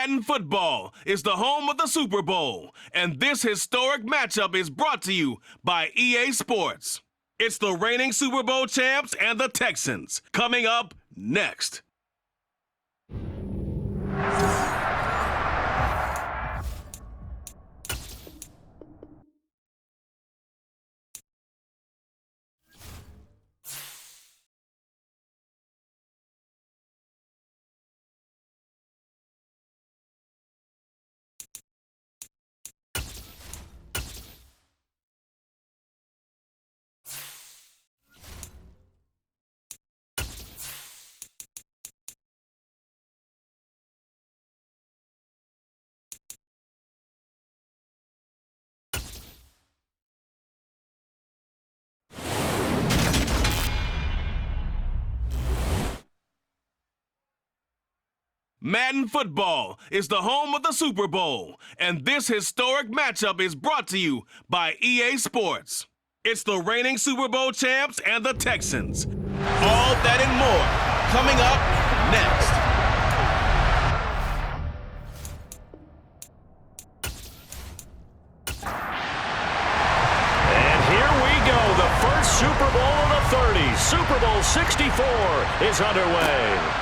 Madden Football is the home of the Super Bowl, and this historic matchup is brought to you by EA Sports. It's the reigning Super Bowl champs and the Texans, coming up next. Madden Football is the home of the Super Bowl, and this historic matchup is brought to you by EA Sports. It's the reigning Super Bowl champs and the Texans. All that and more coming up next. And here we go, the first Super Bowl of the 30s. Super Bowl 64 is underway.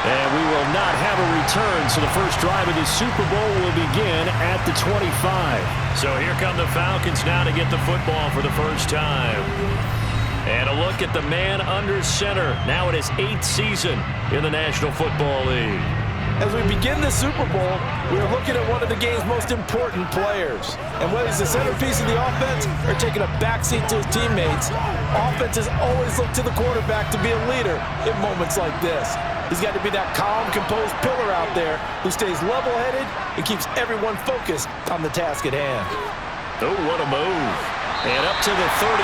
And we will not have a return, so the first drive of the Super Bowl will begin at the 25. So here come the Falcons now to get the football for the first time. And a look at the man under center, now in his 8th season in the National Football League. As we begin the Super Bowl, we are looking at one of the game's most important players. And whether he's the centerpiece of the offense or taking a backseat to his teammates, offenses always look to the quarterback to be a leader in moments like this. He's got to be that calm, composed pillar out there who stays level-headed and keeps everyone focused on the task at hand. Oh, what a move. And up to the 35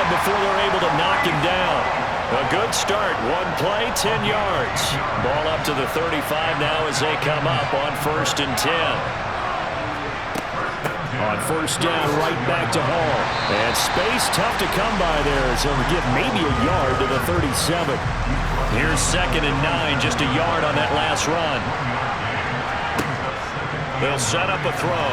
before they're able to knock him down. A good start. One play, 10 yards. Ball up to the 35 now as they come up on 1st and 10. On 1st down, right back to Hall. And space tough to come by there, so he'll get maybe a yard to the 37. Here's 2nd and 9, just a yard on that last run. They'll set up a throw.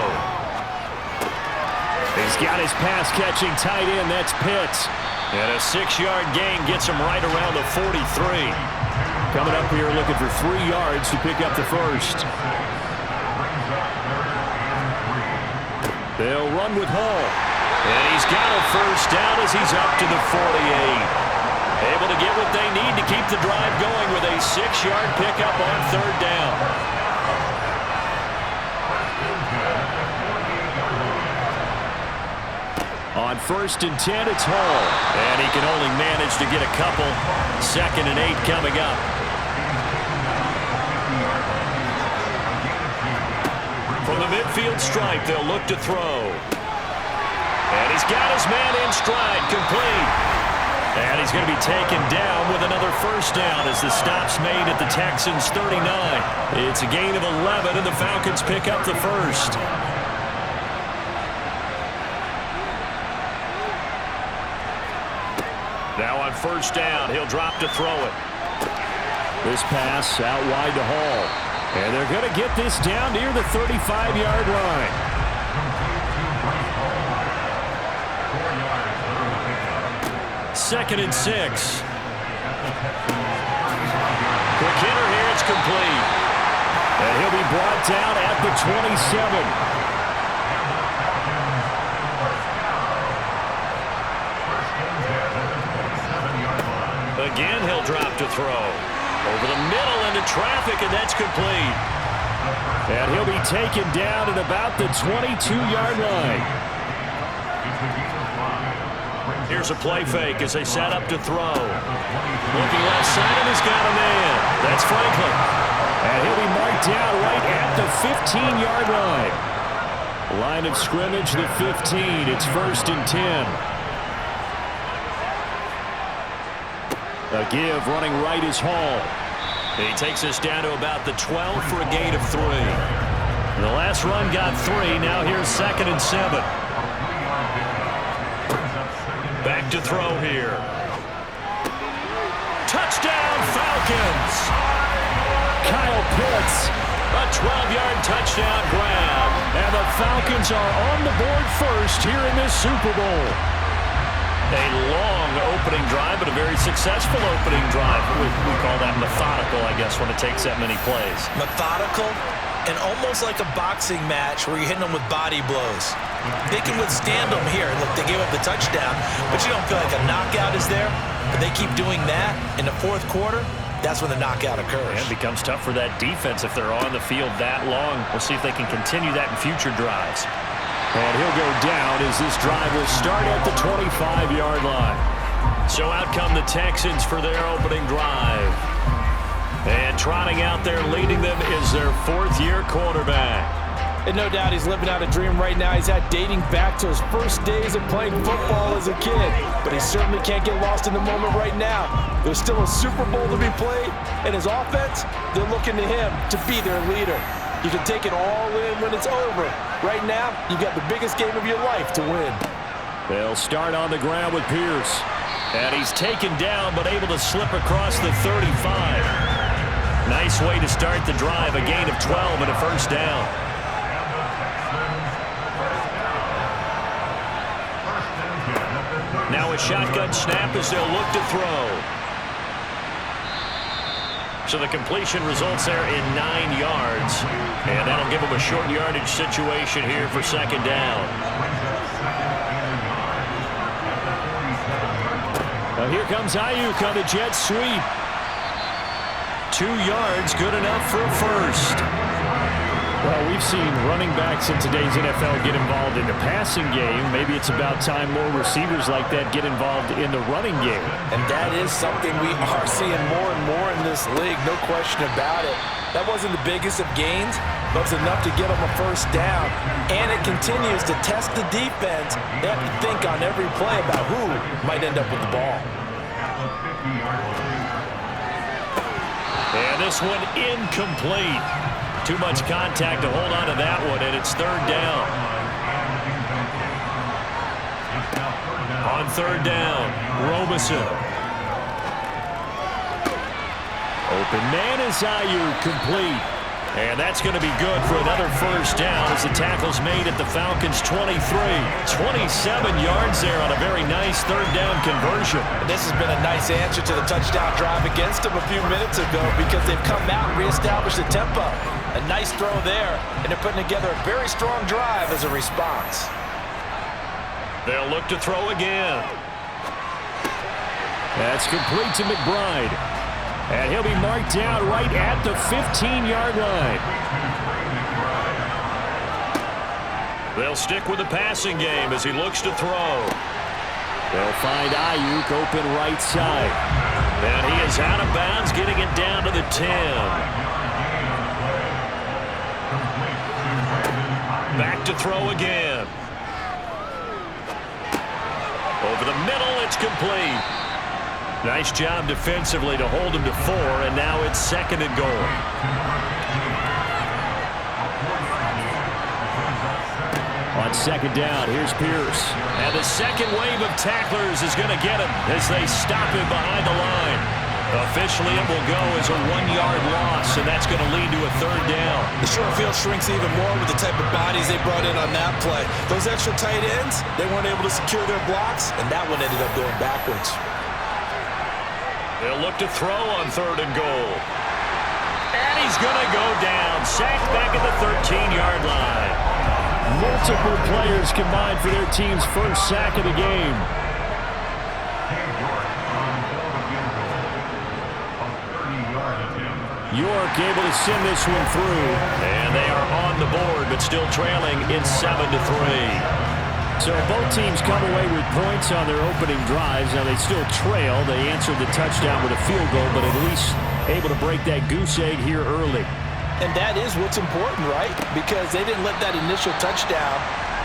He's got his pass-catching tight end, that's Pitts. And a 6-yard gain gets him right around the 43. Coming up here looking for 3 yards to pick up the first. They'll run with Hall. And he's got a first down as he's up to the 48. Able to get what they need to keep the drive going with a 6-yard pickup on 3rd down. On 1st and 10, it's Hall. And he can only manage to get a couple. 2nd and 8 coming up. From the midfield stripe, they'll look to throw. And he's got his man in stride, complete. And he's going to be taken down with another first down as the stop's made at the Texans' 39. It's a gain of 11, and the Falcons pick up the first. Now on 1st down, he'll drop to throw it. This pass out wide to Hall. And they're going to get this down near the 35-yard line. 2nd and 6. Quick hitter here, it's complete. And he'll be brought down at the 27. Again, he'll drop to throw. Over the middle into traffic, and that's complete. And he'll be taken down at about the 22-yard line. Here's a play fake as they set up to throw. Looking left side, and he's got a man. That's Franklin. And he'll be marked down right at the 15-yard line. Line of scrimmage, the 15. It's 1st and 10. A give running right is Hall. He takes us down to about the 12 for a gain of 3. The last run got 3. Now here's 2nd and 7. Back to throw here. Touchdown, Falcons! Kyle Pitts A 12-yard touchdown grab. And the Falcons are on the board first here in this Super Bowl. A long opening drive, but a very successful opening drive. We call that methodical, I guess, when it takes that many plays. Methodical and almost like a boxing match where you're hitting them with body blows. They can withstand them here. Look, they gave up the touchdown, but you don't feel like a knockout is there. But they keep doing that in the fourth quarter. That's when the knockout occurs. And it becomes tough for that defense if they're on the field that long. We'll see if they can continue that in future drives. And he'll go down as this drive will start at the 25-yard line. So out come the Texans for their opening drive. And trotting out there leading them is their fourth-year quarterback. And no doubt he's living out a dream right now. He's dating back to his first days of playing football as a kid. But he certainly can't get lost in the moment right now. There's still a Super Bowl to be played, and his offense, they're looking to him to be their leader. You can take it all in when it's over. Right now, you got the biggest game of your life to win. They'll start on the ground with Pierce. And he's taken down, but able to slip across the 35. Nice way to start the drive, a gain of 12 and a first down. Now a shotgun snap as they'll look to throw. So the completion results there in 9 yards. And that'll give them a short yardage situation here for second down. Now here comes Ayuk on the jet sweep. 2 yards, good enough for a first. Well, we've seen running backs in today's NFL get involved in the passing game. Maybe it's about time more receivers like that get involved in the running game. And that is something we are seeing more and more in this league, no question about it. That wasn't the biggest of gains, but it's enough to get them a first down. And it continues to test the defense. They have to think on every play about who might end up with the ball. And this one incomplete. Too much contact to hold on to that one, and it's third down. On third down, Robinson. Open man is Ayuk, complete. And that's going to be good for another first down as the tackle's made at the Falcons' 23. 27 yards there on a very nice third down conversion. And this has been a nice answer to the touchdown drive against them a few minutes ago because they've come out and reestablished the tempo. A nice throw there, and they're putting together a very strong drive as a response. They'll look to throw again. That's complete to McBride. And he'll be marked down right at the 15-yard line. They'll stick with the passing game as he looks to throw. They'll find Ayuk open right side. And he is out of bounds, getting it down to the 10. Back to throw again. Over the middle, it's complete. Nice job defensively to hold him to 4, and now it's second and goal. On second down, here's Pierce. And the second wave of tacklers is going to get him as they stop him behind the line. Officially, it will go as a 1-yard loss, and that's going to lead to a third down. The short field shrinks even more with the type of bodies they brought in on that play. Those extra tight ends, they weren't able to secure their blocks, and that one ended up going backwards. They'll look to throw on third and goal. And he's going to go down. Sacked back at the 13-yard line. Multiple players combined for their team's first sack of the game. York able to send this one through. And they are on the board, but still trailing. It's 7-3. So both teams come away with points on their opening drives. Now they still trail. They answered the touchdown with a field goal, but at least able to break that goose egg here early. And that is what's important, right? Because they didn't let that initial touchdown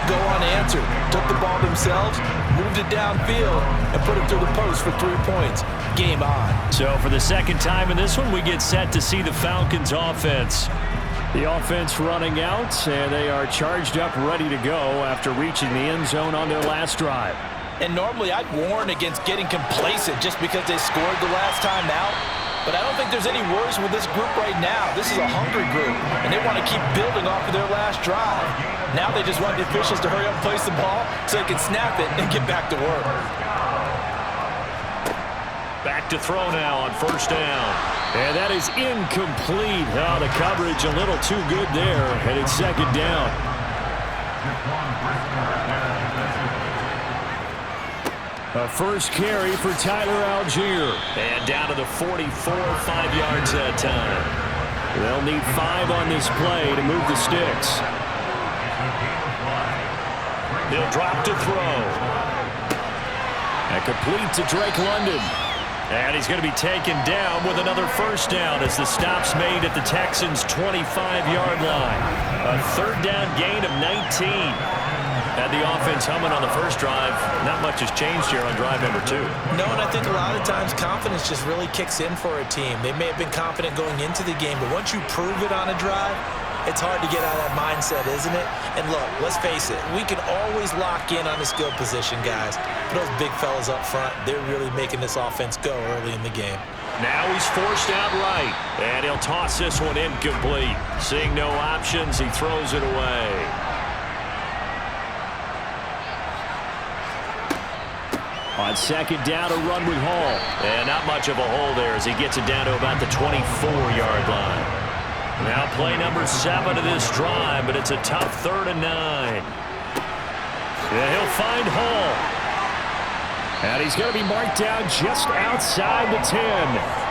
go unanswered. Took the ball themselves, moved it downfield, and put it through the post for 3 points. Game on. So for the second time in this one, we get set to see the Falcons offense. The offense running out, and they are charged up, ready to go after reaching the end zone on their last drive. And normally I'd warn against getting complacent just because they scored the last time out. But I don't think there's any worries with this group right now. This is a hungry group, and they want to keep building off of their last drive. Now they just want the officials to hurry up and place the ball so they can snap it and get back to work. Back to throw now on first down. And that is incomplete. Oh, the coverage a little too good there, and it's second down. A first carry for Tyler Algier. And down to the 44, 5 yards that time. They'll need 5 on this play to move the sticks. He'll drop to throw. And complete to Drake London. And he's going to be taken down with another first down as the stop's made at the Texans' 25-yard line. A third down gain of 19. Had the offense humming on the first drive. Not much has changed here on drive number 2. No, and I think a lot of times confidence just really kicks in for a team. They may have been confident going into the game, but once you prove it on a drive, it's hard to get out of that mindset, isn't it? And look, let's face it, we can always lock in on the skill position, guys. But those big fellas up front, they're really making this offense go early in the game. Now he's forced out right, and he'll toss this one incomplete. Seeing no options, he throws it away. On second down, a run with Hall. And not much of a hole there as he gets it down to about the 24-yard line. Now play number 7 of this drive, but it's a tough 3rd and 9. Yeah, he'll find Hall. And he's going to be marked down just outside the 10.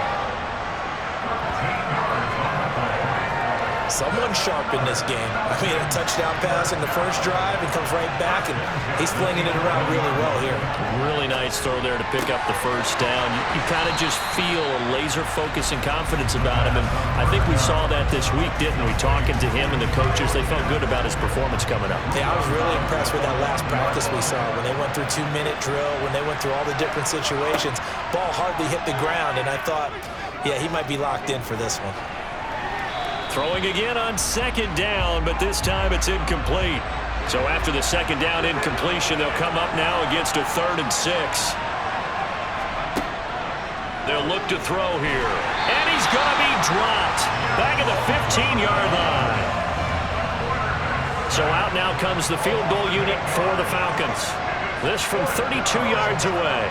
Someone sharp in this game. I mean, a touchdown pass in the first drive and comes right back, and he's flinging it around really well here. Really nice throw there to pick up the first down. You kind of just feel a laser focus and confidence about him, and I think we saw that this week, didn't we? Talking to him and the coaches, they felt good about his performance coming up. Yeah, I was really impressed with that last practice we saw when they went through 2-minute drill, when they went through all the different situations. Ball hardly hit the ground, and I thought, yeah, he might be locked in for this one. Throwing again on second down, but this time it's incomplete. So after the second down incompletion, they'll come up now against a 3rd and 6. They'll look to throw here. And he's going to be dropped back at the 15-yard line. So out now comes the field goal unit for the Falcons. This from 32 yards away.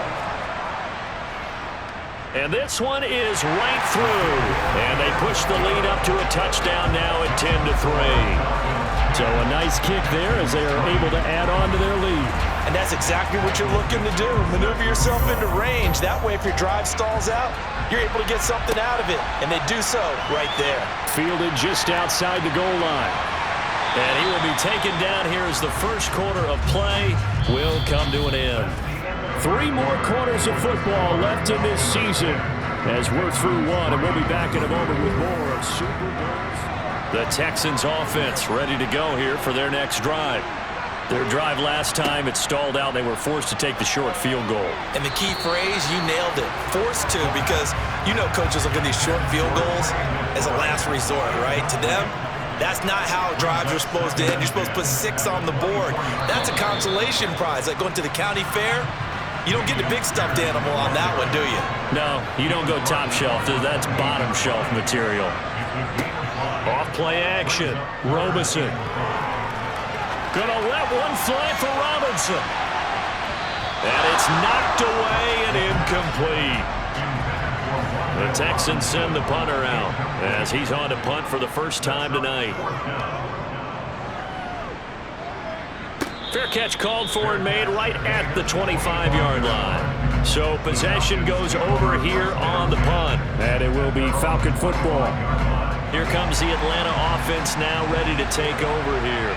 And this one is right through. And they push the lead up to a touchdown now at 10-3. So a nice kick there as they are able to add on to their lead. And that's exactly what you're looking to do. Maneuver yourself into range. That way, if your drive stalls out, you're able to get something out of it. And they do so right there. Fielded just outside the goal line. And he will be taken down here as the first quarter of play will come to an end. 3 more quarters of football left in this season as we're through 1, and we'll be back in a moment with more of Super Bowls. The Texans offense ready to go here for their next drive. Their drive last time, it stalled out. They were forced to take the short field goal. And the key phrase, you nailed it. Forced to, because you know coaches look at these short field goals as a last resort, right? To them, that's not how drives are supposed to end. You're supposed to put 6 on the board. That's a consolation prize, like going to the county fair. You don't get the big stuffed animal on that one, do you? No, you don't go top shelf. That's bottom shelf material. Off play action. Robinson. Gonna let one fly for Robinson. And it's knocked away and incomplete. The Texans send the punter out as he's on to punt for the first time tonight. Fair catch called for and made right at the 25-yard line. So possession goes over here on the punt. And it will be Falcon football. Here comes the Atlanta offense now ready to take over here.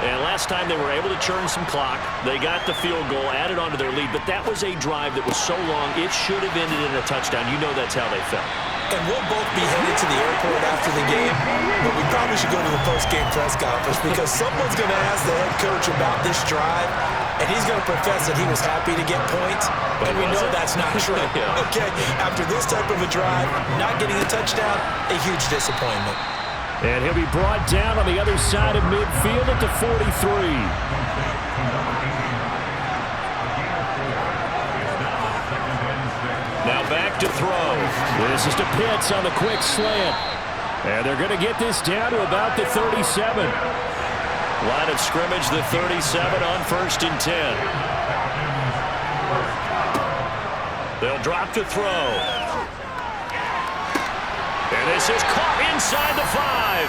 And last time they were able to churn some clock. They got the field goal, added onto their lead. But that was a drive that was so long, it should have ended in a touchdown. You know that's how they felt. And we'll both be headed to the airport after the game, but we probably should go to the post-game press conference because someone's going to ask the head coach about this drive, and he's going to profess that he was happy to get points, and we know that's not true. Yeah. Okay, after this type of a drive, not getting a touchdown, a huge disappointment. And he'll be brought down on the other side of midfield at the 43. Now Now back to throw. This is to Pitts on the quick slant. And they're going to get this down to about the 37. Line of scrimmage, the 37 on 1st and 10. They'll drop to throw. And this is caught inside the 5.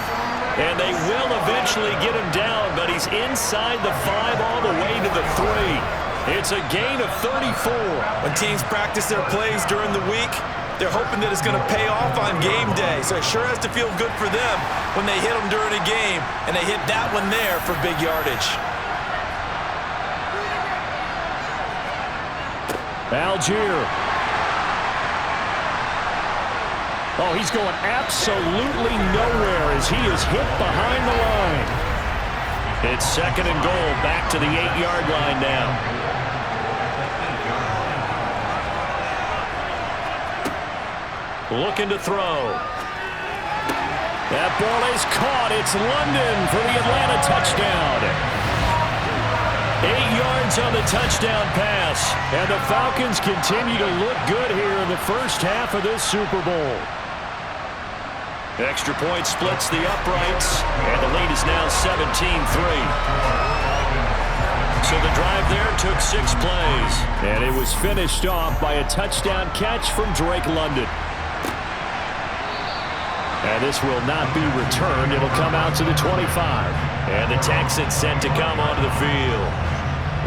And they will eventually get him down, but he's inside the 5 all the way to the 3. It's a gain of 34. When teams practice their plays during the week, they're hoping that it's going to pay off on game day. So it sure has to feel good for them when they hit them during a game, and they hit that one there for big yardage. Algier. Oh, he's going absolutely nowhere as he is hit behind the line. It's 2nd and goal, back to the 8-yard line now. Looking to throw. That ball is caught. It's London for the Atlanta touchdown. 8 yards on the touchdown pass. And the Falcons continue to look good here in the first half of this Super Bowl. Extra point splits the uprights, and the lead is now 17-3. So the drive there took 6 plays. And it was finished off by a touchdown catch from Drake London. And this will not be returned. It'll come out to the 25. And the Texans sent to come onto the field.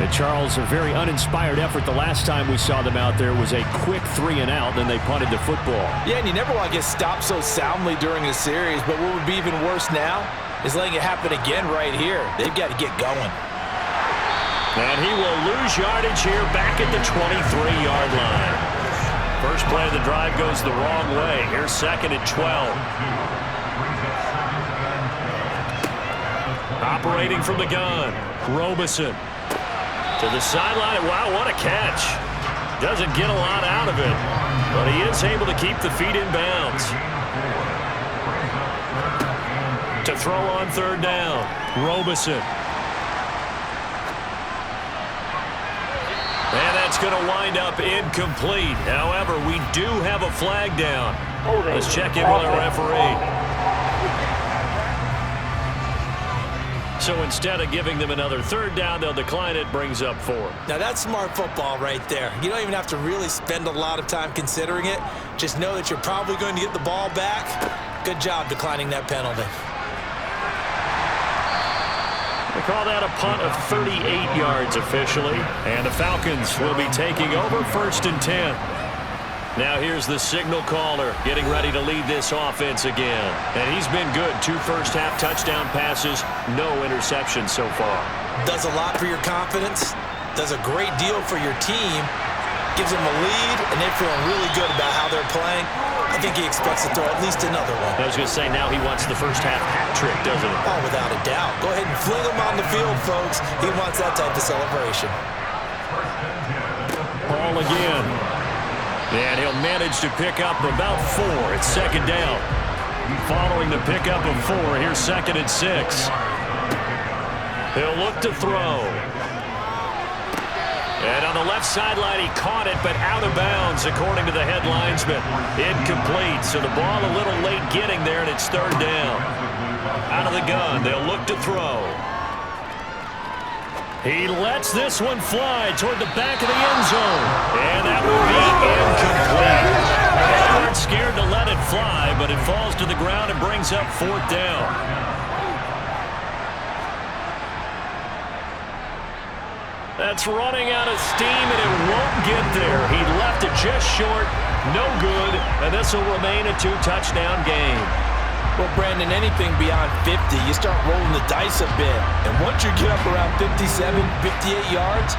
And Charles, a very uninspired effort the last time we saw them out there was a quick 3-and-out, then they punted the football. Yeah, and you never want to get stopped so soundly during a series, but what would be even worse now is letting it happen again right here. They've got to get going. And he will lose yardage here back at the 23-yard line. First play of the drive goes the wrong way. Here's 2nd and 12. Operating from the gun, Robeson. To the sideline. Wow, what a catch. Doesn't get a lot out of it, but he is able to keep the feet in bounds. To throw on 3rd down, Robeson. And that's going to wind up incomplete. However, we do have a flag down. Let's check in with our referee. So instead of giving them another 3rd down, they'll decline it, brings up 4. Now that's smart football right there. You don't even have to really spend a lot of time considering it. Just know that you're probably going to get the ball back. Good job declining that penalty. They call that a punt of 38 yards officially. And the Falcons will be taking over 1st and 10. Now here's the signal caller getting ready to lead this offense again. And he's been good. 2 first-half touchdown passes, no interceptions so far. Does a lot for your confidence. Does a great deal for your team. Gives them a lead, and they're feeling really good about how they're playing. I think he expects to throw at least another one. I was going to say, now he wants the first-half hat trick, doesn't he? Oh, without a doubt. Go ahead and fling him on the field, folks. He wants that type of celebration. Ball again. And he'll manage to pick up about 4. It's 2nd down. Following the pickup of 4, here's 2nd and 6. He'll look to throw. And on the left sideline, he caught it, but out of bounds, according to the head linesman. Incomplete, so the ball a little late getting there, and it's 3rd down. Out of the gun, they'll look to throw. He lets this one fly toward the back of the end zone. And that will be incomplete. They weren't scared to let it fly, but it falls to the ground and brings up 4th down. That's running out of steam, and it won't get there. He left it just short, no good, and this will remain a 2-touchdown game. Well, Brandon, anything beyond 50, you start rolling the dice a bit. And once you get up around 57, 58 yards,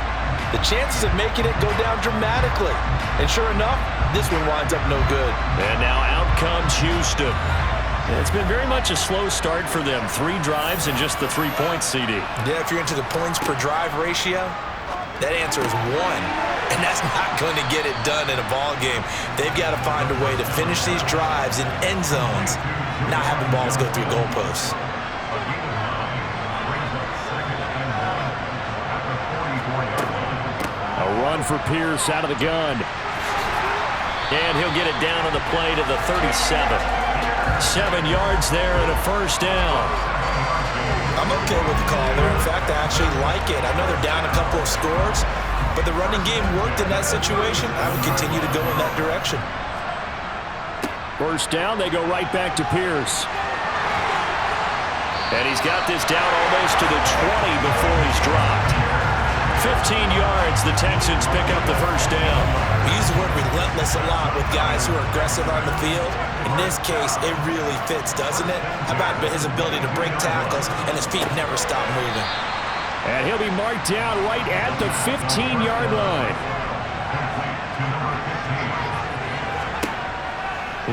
the chances of making it go down dramatically. And sure enough, this one winds up no good. And now out comes Houston. It's been very much a slow start for them. 3 drives and just the 3 points, CD. Yeah, if you're into the points per drive ratio, that answer is 1. And that's not going to get it done in a ball game. They've got to find a way to finish these drives in end zones, not having balls go through goalposts. A run for Pierce out of the gun. And he'll get it down on the play to the 37. 7 yards there and a first down. I'm okay with the call there. In fact, I actually like it. I know they're down a couple of scores, but the running game worked in that situation. I would continue to go in that direction. First down, they go right back to Pierce. And he's got this down almost to the 20 before he's dropped. 15 yards, the Texans pick up the first down. We use the word relentless a lot with guys who are aggressive on the field. In this case, it really fits, doesn't it? How about his ability to break tackles and his feet never stop moving? And he'll be marked down right at the 15-yard line.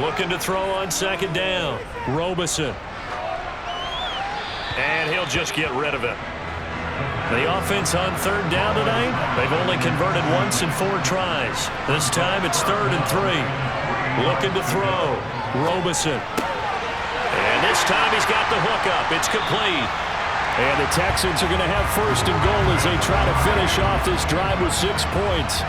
Looking to throw on second down. Robeson. And he'll just get rid of it. The offense on third down tonight, they've only converted once in 4 tries. This time it's 3rd and 3. Looking to throw. Robeson. And this time he's got the hook up. It's complete. And the Texans are going to have first and goal as they try to finish off this drive with 6 points.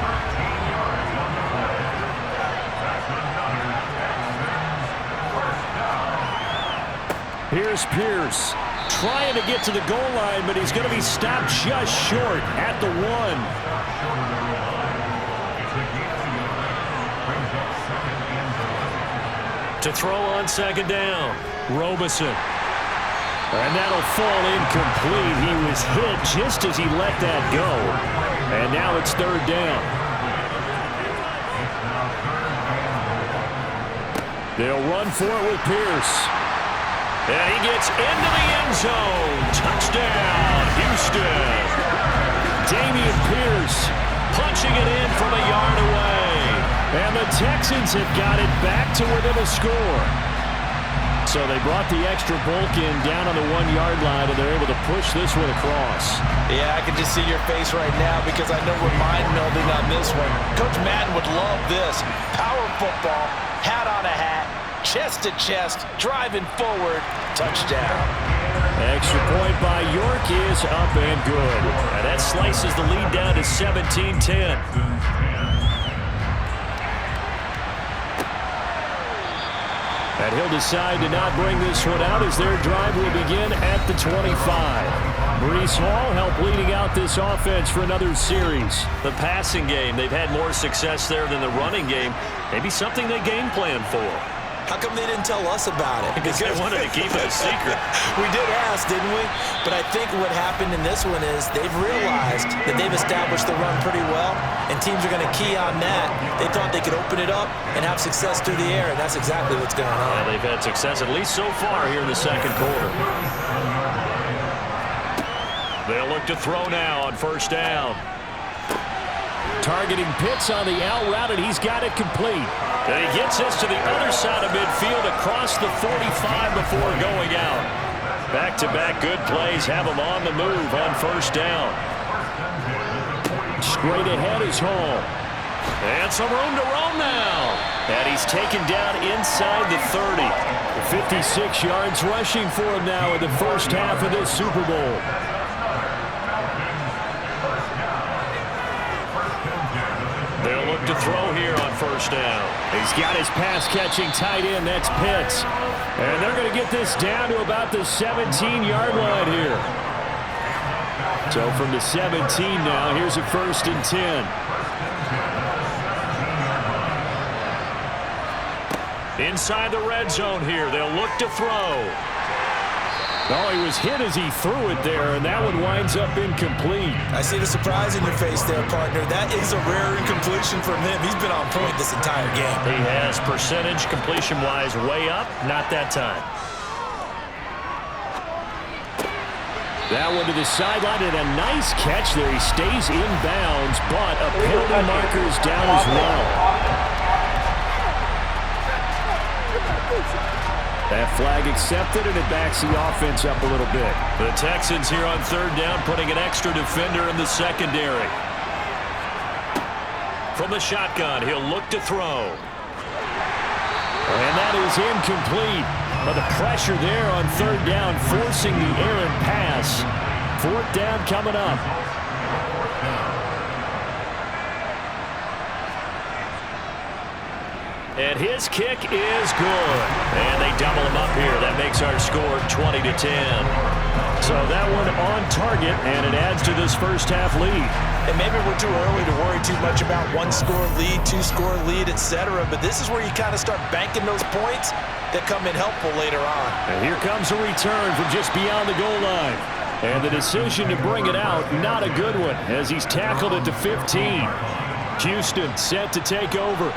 Here's Pierce. Trying to get to the goal line, but he's going to be stopped just short at the 1. To throw on second down, Robeson. And that'll fall incomplete. He was hit just as he let that go. And now it's 3rd down. They'll run for it with Pierce. And he gets into the end zone. Touchdown, Houston. Dameon Pierce punching it in from a yard away. And the Texans have got it back to within a score. So they brought the extra bulk in down on the 1-yard line, and they're able to push this one across. Yeah, I can just see your face right now because I know we're mind-melding on this one. Coach Madden would love this. Power football, hat on a hat, chest to chest, driving forward, touchdown. Extra point by York is up and good. And that slices the lead down to 17-10. And he'll decide to not bring this one out as their drive will begin at the 25. Breece Hall helped leading out this offense for another series. The passing game, they've had more success there than the running game. Maybe something they game plan for. How come they didn't tell us about it? Because they wanted to keep it a secret. We did ask, didn't we? But I think what happened in this one is they've realized that they've established the run pretty well, and teams are going to key on that. They thought they could open it up and have success through the air, and that's exactly what's going on. Yeah, they've had success, at least so far, here in the second quarter. They'll look to throw now on first down. Targeting Pitts on the out route, and he's got it complete. And he gets this to the other side of midfield across the 45 before going out. Back-to-back good plays have him on the move on first down. Straight ahead is Hall. And some room to roam now. And he's taken down inside the 30. 56 yards rushing for him now in the first half of this Super Bowl. They'll look to throw here on first down. He's got his pass-catching tight end. That's Pitts. And they're going to get this down to about the 17-yard line here. So from the 17 now, here's a 1st and 10. Inside the red zone here. They'll look to throw. Oh, he was hit as he threw it there, and that one winds up incomplete. I see the surprise in your face there, partner. That is a rare incompletion from him. He's been on point this entire game. He has percentage completion-wise way up. Not that time. That one to the sideline, and a nice catch there. He stays in bounds, but a penalty marker is down as well. That flag accepted, and it backs the offense up a little bit. The Texans here on third down putting an extra defender in the secondary. From the shotgun, he'll look to throw. And that is incomplete. But the pressure there on third down, forcing the errant pass. 4th down coming up. And his kick is good. And they double him up here. That makes our score 20-10. So that one on target, and it adds to this first half lead. And maybe we're too early to worry too much about one-score lead, two-score lead, etc. But this is where you kind of start banking those points that come in helpful later on. And here comes a return from just beyond the goal line. And the decision to bring it out, not a good one, as he's tackled at the 15. Houston set to take over.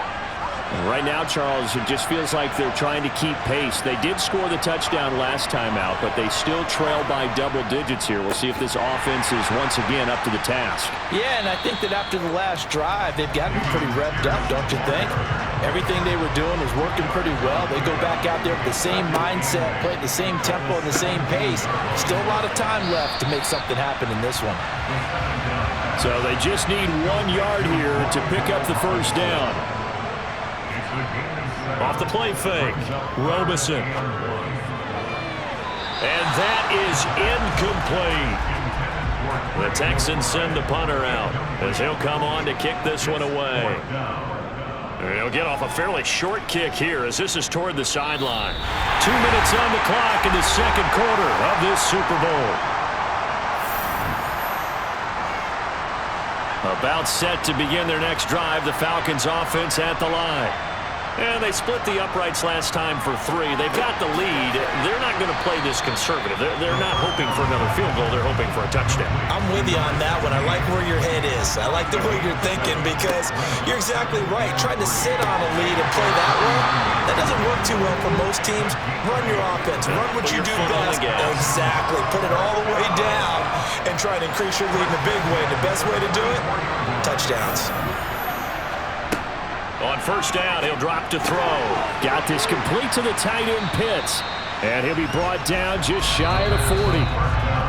Right now, Charles, it just feels like they're trying to keep pace. They did score the touchdown last time out, but they still trail by double digits here. We'll see if this offense is once again up to the task. Yeah, and I think that after the last drive, they've gotten pretty revved up, don't you think? Everything they were doing was working pretty well. They go back out there with the same mindset, play at the same tempo and the same pace. Still a lot of time left to make something happen in this one. So they just need 1 yard here to pick up the first down. Off the play fake, Robeson. And that is incomplete. The Texans send the punter out as he'll come on to kick this one away. And he'll get off a fairly short kick here as this is toward the sideline. 2 minutes on the clock in the second quarter of this Super Bowl. About set to begin their next drive, the Falcons offense at the line. And they split the uprights last time for 3. They've got the lead. They're not going to play this conservative. They're not hoping for another field goal. They're hoping for a touchdown. I'm with you on that one. I like where your head is. I like the way you're thinking because you're exactly right. Trying to sit on a lead and play that way, that doesn't work too well for most teams. Run your offense. Run what you do best. Exactly. Put it all the way down and try to increase your lead in a big way. And the best way to do it, touchdowns. On first down, he'll drop to throw. Got this complete to the tight end Pitts. And he'll be brought down just shy of the 40.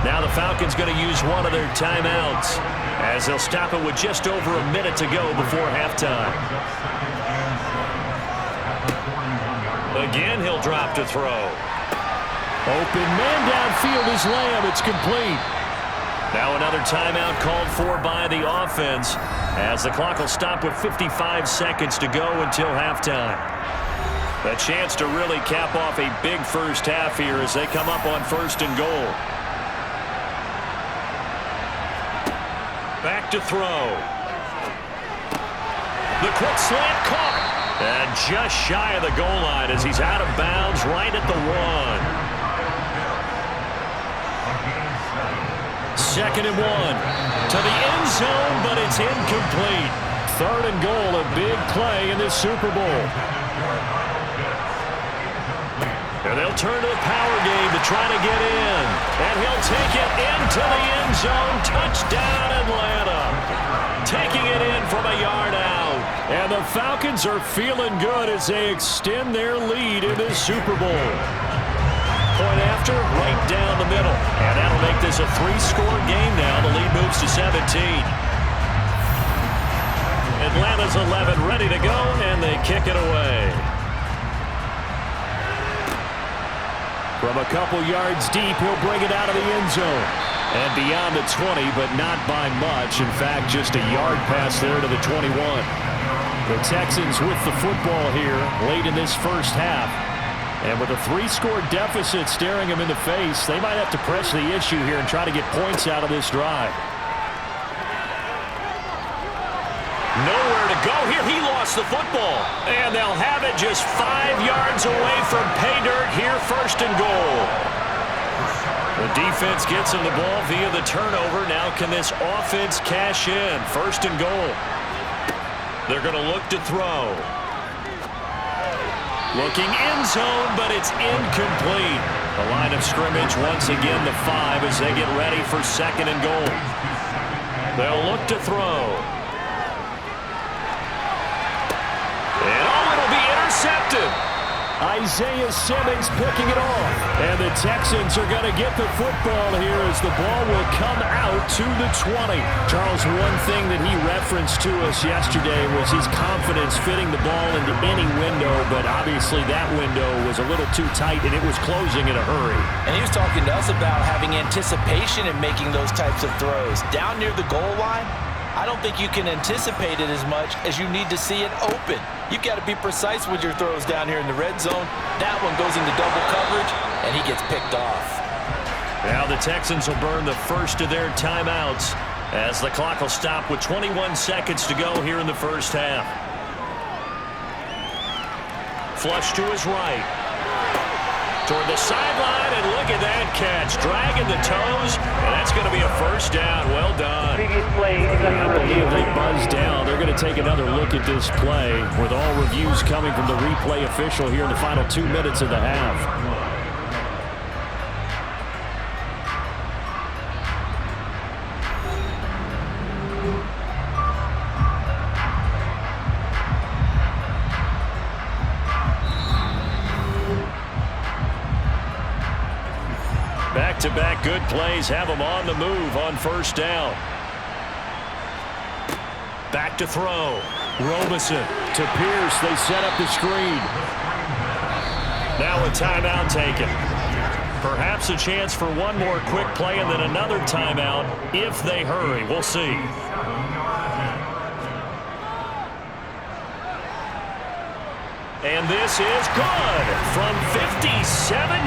Now the Falcons going to use one of their timeouts as they'll stop it with just over a minute to go before halftime. Again, he'll drop to throw. Open man downfield is Lamb. It's complete. Now another timeout called for by the offense as the clock will stop with 55 seconds to go until halftime. A chance to really cap off a big first half here as they come up on first and goal. Back to throw. The quick slant caught. And just shy of the goal line as he's out of bounds right at the 1. Second and 1 to the end zone, but it's incomplete. Third and goal, a big play in this Super Bowl. And they'll turn to the power game to try to get in. And he'll take it into the end zone. Touchdown, Atlanta. Taking it in from a yard out. And the Falcons are feeling good as they extend their lead in this Super Bowl. Point after, right down the middle. And that'll make this a 3-score game now. The lead moves to 17. Atlanta's 11 ready to go, and they kick it away. From a couple yards deep, he'll bring it out of the end zone. And beyond the 20, but not by much. In fact, just a yard pass there to the 21. The Texans with the football here late in this first half. And with a 3-score deficit staring them in the face, they might have to press the issue here and try to get points out of this drive. Nowhere to go here. He lost the football. And they'll have it just 5 yards away from pay dirt here, first and goal. The defense gets him the ball via the turnover. Now can this offense cash in? First and goal. They're going to look to throw. Looking end zone, but it's incomplete. The line of scrimmage once again the 5 as they get ready for second and goal. They'll look to throw. And it'll be intercepted. Isaiah Simmons picking it off. And the Texans are going to get the football here as the ball will come out to the 20. Charles, one thing that he referenced to us yesterday was his confidence fitting the ball into any window, but obviously that window was a little too tight and it was closing in a hurry. And he was talking to us about having anticipation in making those types of throws. Down near the goal line, I don't think you can anticipate it as much as you need to see it open. You've got to be precise with your throws down here in the red zone. That one goes into double coverage, and he gets picked off. Now the Texans will burn the first of their timeouts as the clock will stop with 21 seconds to go here in the first half. Flush to his right. Toward the sideline, and look at that catch. Dragging the toes, and that's going to be a first down. Well done. I believe they buzzed down. They're going to take another look at this play with all reviews coming from the replay official here in the final 2 minutes of the half. Back-to-back good plays have them on the move on first down. Back to throw. Robinson to Pierce. They set up the screen. Now a timeout taken. Perhaps a chance for one more quick play and then another timeout if they hurry. We'll see. And this is good from 57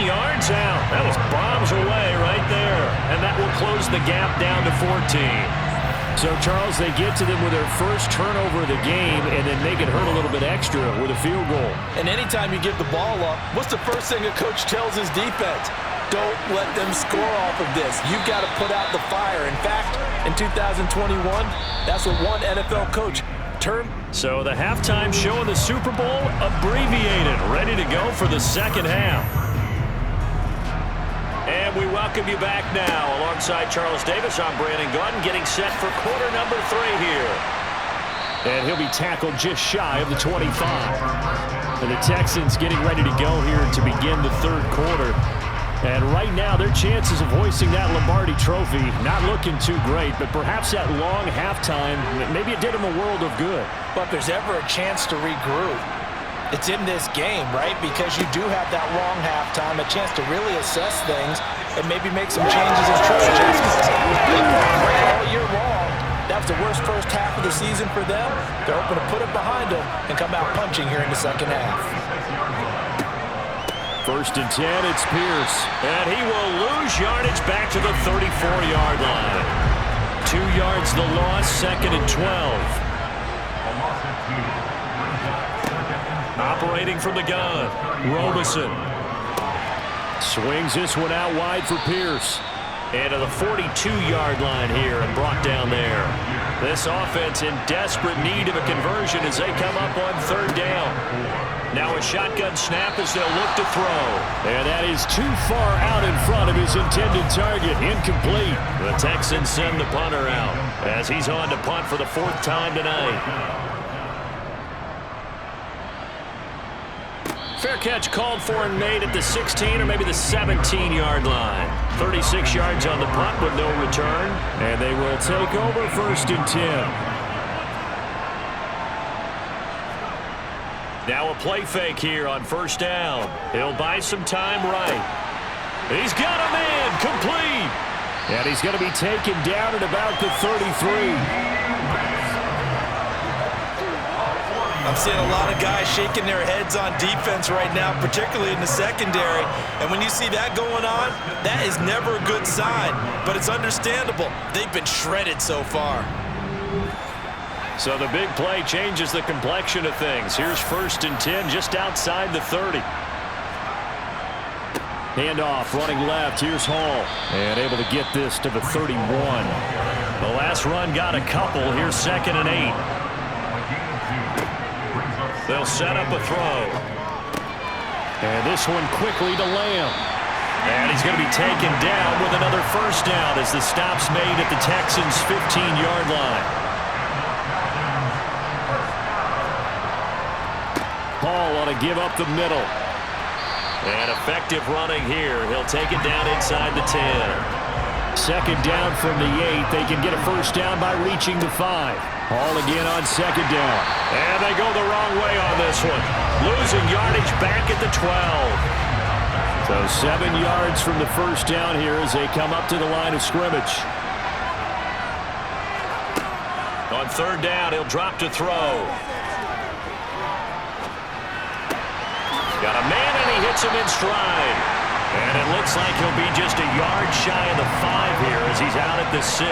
yards out. That was bombs away right there. And that will close the gap down to 14. So, Charles, they get to them with their first turnover of the game and then make it hurt a little bit extra with a field goal. And anytime you give the ball up, what's the first thing a coach tells his defense? Don't let them score off of this. You've got to put out the fire. In fact, in 2021, that's what one NFL coach termed. So the halftime show in the Super Bowl abbreviated, ready to go for the second half. And we welcome you back now. Alongside Charles Davis, I'm Brandon Gordon, getting set for quarter number 3 here. And he'll be tackled just shy of the 25. And the Texans getting ready to go here to begin the third quarter. And right now, their chances of hoisting that Lombardi trophy not looking too great, but perhaps that long halftime, maybe it did them a world of good. But if there's ever a chance to regroup, it's in this game, right? Because you do have that long halftime, a chance to really assess things and maybe make some changes and true adjustments. All year long, that was the worst first half of the season for them. They're hoping to put it behind them and come out punching here in the second half. First and 10, it's Pierce. And he will lose yardage back to the 34-yard line. 2 yards the loss, second and 12. Operating from the gun, Robinson. Swings this one out wide for Pierce. And to the 42-yard line here and brought down there. This offense in desperate need of a conversion as they come up on third down. Now a shotgun snap as they'll look to throw. And that is too far out in front of his intended target. Incomplete. The Texans send the punter out as he's on to punt for the 4th time tonight. Fair catch called for and made at the 16 or maybe the 17-yard line. 36 yards on the punt with no return. And they will take over first and 10. Now a play fake here on first down. He'll buy some time right. He's got a man complete. And he's going to be taken down at about the 33. I'm seeing a lot of guys shaking their heads on defense right now, particularly in the secondary. And when you see that going on, that is never a good sign. But it's understandable. They've been shredded so far. So the big play changes the complexion of things. Here's first and 10 just outside the 30. Handoff running left. Here's Hall. And able to get this to the 31. The last run got a couple. Here's second and 8. They'll set up a throw. And this one quickly to Lamb. And he's going to be taken down with another first down as the stop's made at the Texans' 15-yard line. Hall ought to give up the middle. And effective running here. He'll take it down inside the 10. Second down from the 8. They can get a first down by reaching the 5. Hall again on second down. And they go the wrong way on this one. Losing yardage back at the 12. So 7 yards from the first down here as they come up to the line of scrimmage. On third down, he'll drop to throw. Got a man, and he hits him in stride. And it looks like he'll be just a yard shy of the 5 here as he's out at the 6.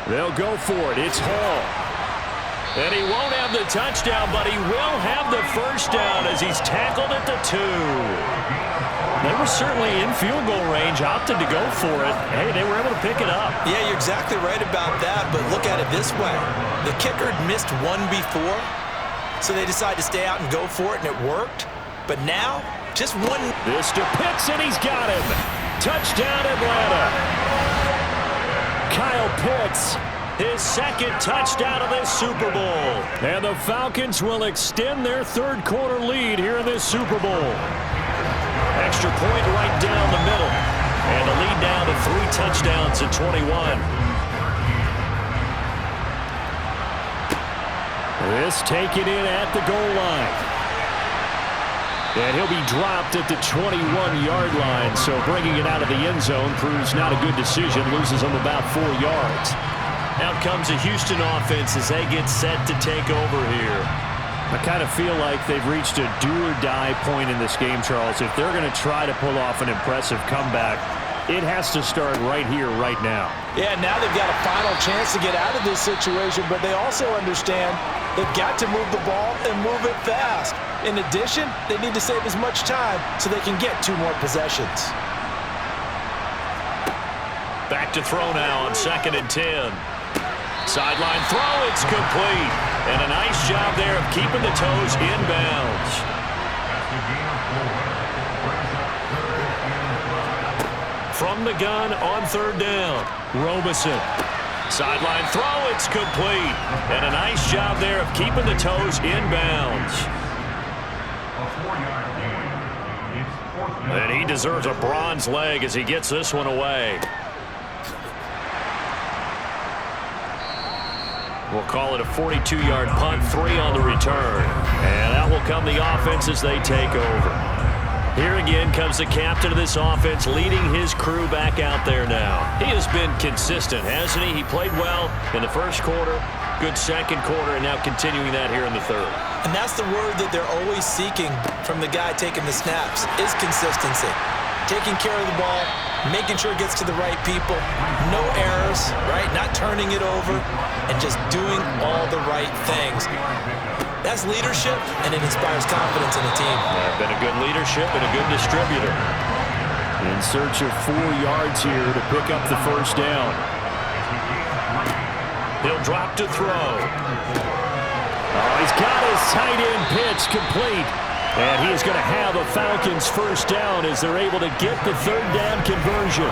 They'll go for it. It's Hall. And he won't have the touchdown, but he will have the first down as he's tackled at the 2. They were certainly in field goal range, opted to go for it. Hey, they were able to pick it up. Yeah, you're exactly right about that, but look at it this way. The kicker had missed one before, so they decided to stay out and go for it, and it worked. But now, just one. This to Pitts, and he's got him. Touchdown, Atlanta. Kyle Pitts, his second touchdown of this Super Bowl. And the Falcons will extend their third quarter lead here in this Super Bowl. Extra point right down the middle. And the lead down to 3 touchdowns at 21. This taken in at the goal line. And he'll be dropped at the 21-yard line, so bringing it out of the end zone proves not a good decision. Loses him about 4 yards. Out comes the Houston offense as they get set to take over here. I kind of feel like they've reached a do-or-die point in this game, Charles. If they're going to try to pull off an impressive comeback, it has to start right here, right now. Yeah, now they've got a final chance to get out of this situation, but they also understand they've got to move the ball and move it fast. In addition, they need to save as much time so they can get 2 more possessions. Back to throw now on 2nd and 10. Sideline throw, it's complete. And a nice job there of keeping the toes inbounds. From the gun on 3rd down, Robeson. Sideline throw, it's complete. And a nice job there of keeping the toes inbounds. And he deserves a bronze leg as he gets this one away. We'll call it a 42-yard punt, 3 on the return. And out will come the offense as they take over. Here again comes the captain of this offense, leading his crew back out there now. He has been consistent, hasn't he? He played well in the first quarter, good second quarter, and now continuing that here in the third. And that's the word that they're always seeking from the guy taking the snaps, is consistency. Taking care of the ball, making sure it gets to the right people, no errors, right? Not turning it over, and just doing all the right things. That's leadership, and it inspires confidence in a team. Been a good leadership and a good distributor. In search of 4 yards here to pick up the first down. He'll drop to throw. Oh, he's got his tight end pitch complete. And he is going to have a Falcons first down as they're able to get the 3rd down conversion.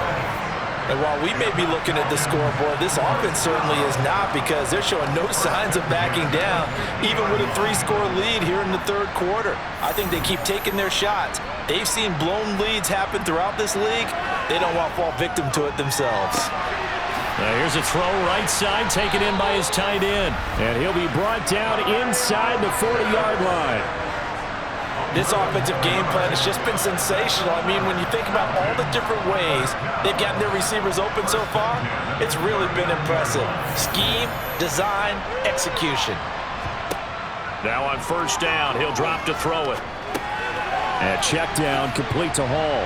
And while we may be looking at the scoreboard, this offense certainly is not, because they're showing no signs of backing down, even with a 3-score lead here in the 3rd quarter. I think they keep taking their shots. They've seen blown leads happen throughout this league. They don't want to fall victim to it themselves. Now here's a throw right side, taken in by his tight end. And he'll be brought down inside the 40-yard line. This offensive game plan has just been sensational. I mean, when you think about all the different ways they've gotten their receivers open so far, it's really been impressive. Scheme, design, execution. Now on first down, he'll drop to throw it. And check down, complete to Hall.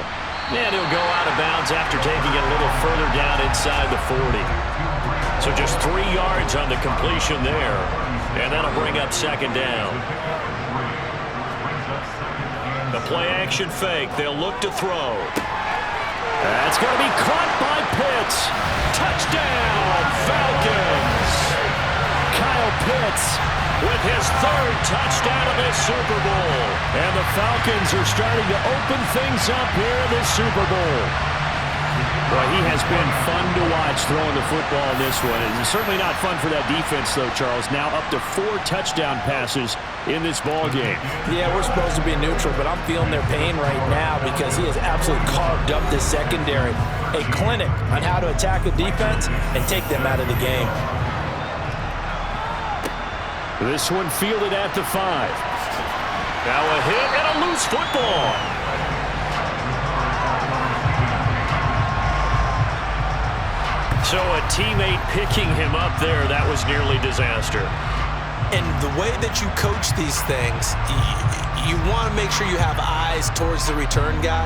And he'll go out of bounds after taking it a little further down inside the 40. So just 3 yards on the completion there. And that'll bring up 2nd down. The play-action fake. They'll look to throw. That's going to be caught by Pitts. Touchdown, Falcons! Kyle Pitts with his 3rd touchdown of this Super Bowl. And the Falcons are starting to open things up here in this Super Bowl. Well, he has been fun to watch throwing the football in this one. It's certainly not fun for that defense, though, Charles. Now up to 4 touchdown passes in this ball game. Yeah, we're supposed to be neutral, but I'm feeling their pain right now because he has absolutely carved up this secondary. A clinic on how to attack a defense and take them out of the game. This one fielded at the 5. Now a hit and a loose football. So a teammate picking him up there, that was nearly disaster. And the way that you coach these things, you want to make sure you have eyes towards the return guy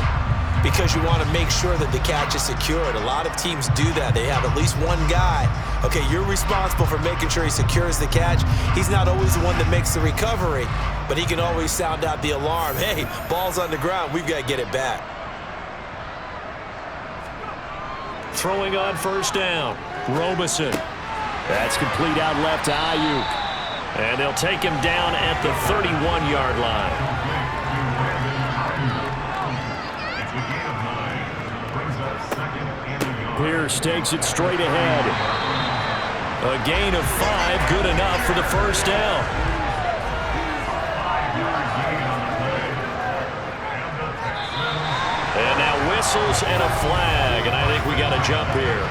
because you want to make sure that the catch is secured. A lot of teams do that. They have at least one guy. Okay, you're responsible for making sure he secures the catch. He's not always the one that makes the recovery, but he can always sound out the alarm. Hey, ball's on the ground. We've got to get it back. Throwing on first down, Robeson. That's complete out left to Ayuk. And they'll take him down at the 31-yard line. Pierce takes it straight ahead. A gain of 5, good enough for the first down. And now whistles and a flag, and I think we got a jump here.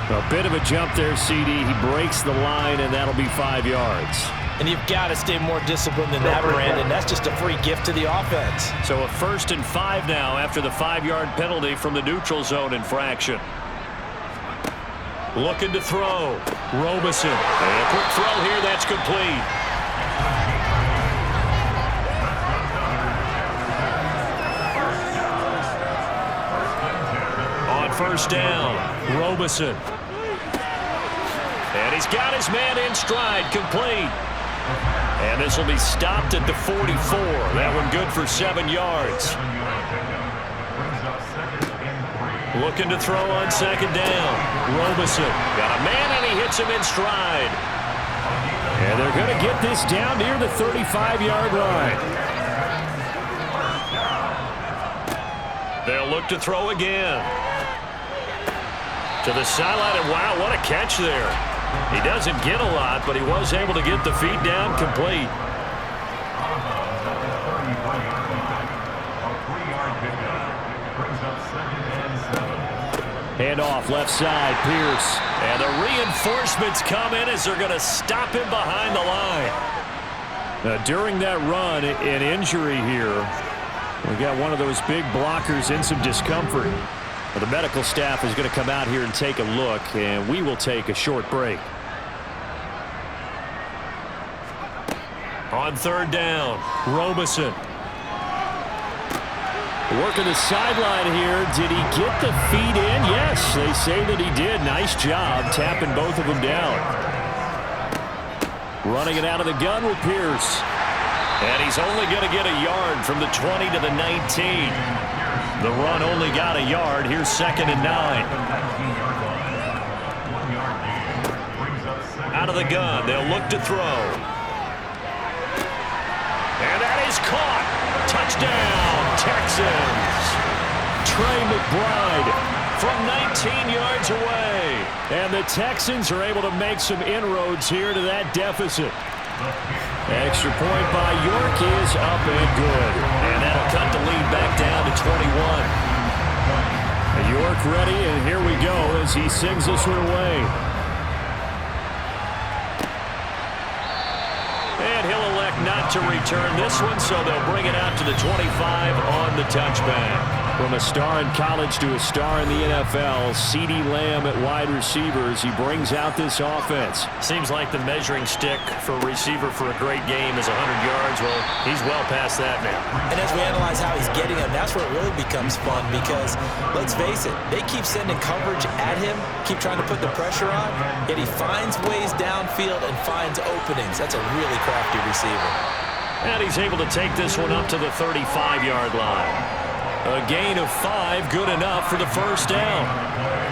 A bit of a jump there, CD. He breaks the line, and that'll be 5 yards. And you've got to stay more disciplined than that, Brandon. That's just a free gift to the offense. So a 1st and 5 now after the 5-yard penalty from the neutral zone infraction. Looking to throw. Robeson. And a quick throw here. That's complete. On first down, Robeson. And he's got his man in stride, complete. And this will be stopped at the 44. That one good for 7 yards. Looking to throw on second down. Robeson got a man, and he hits him in stride. And they're going to get this down near the 35-yard line. They'll look to throw again. To the sideline, and wow, what a catch there. He doesn't get a lot, but he was able to get the feet down complete. Hand off left side, Pierce. And the reinforcements come in as they're going to stop him behind the line. During that run, an injury here. We got one of those big blockers in some discomfort. The medical staff is going to come out here and take a look, and we will take a short break. On third down, Robeson. Working the sideline here. Did he get the feet in? Yes, they say that he did. Nice job tapping both of them down. Running it out of the gun with Pierce. And he's only going to get a yard from the 20 to the 19. The run only got a yard. Here's 2nd and 9. Out of the gun. They'll look to throw. And that is caught. Touchdown, Texans. Trey McBride from 19 yards away. And the Texans are able to make some inroads here to that deficit. Extra point by York is up and good. And that'll cut the lead back down to 21. York ready, and here we go as he sings this one away. And he'll elect not to return this one, so they'll bring it out to the 25 on the touchback. From a star in college to a star in the NFL, CeeDee Lamb at wide receivers. He brings out this offense. Seems like the measuring stick for a receiver for a great game is 100 yards. Well, he's well past that now. And as we analyze how he's getting them, that's where it really becomes fun because, let's face it, they keep sending coverage at him, keep trying to put the pressure on, yet he finds ways downfield and finds openings. That's a really crafty receiver. And he's able to take this one up to the 35-yard line. A gain of 5, good enough for the first down.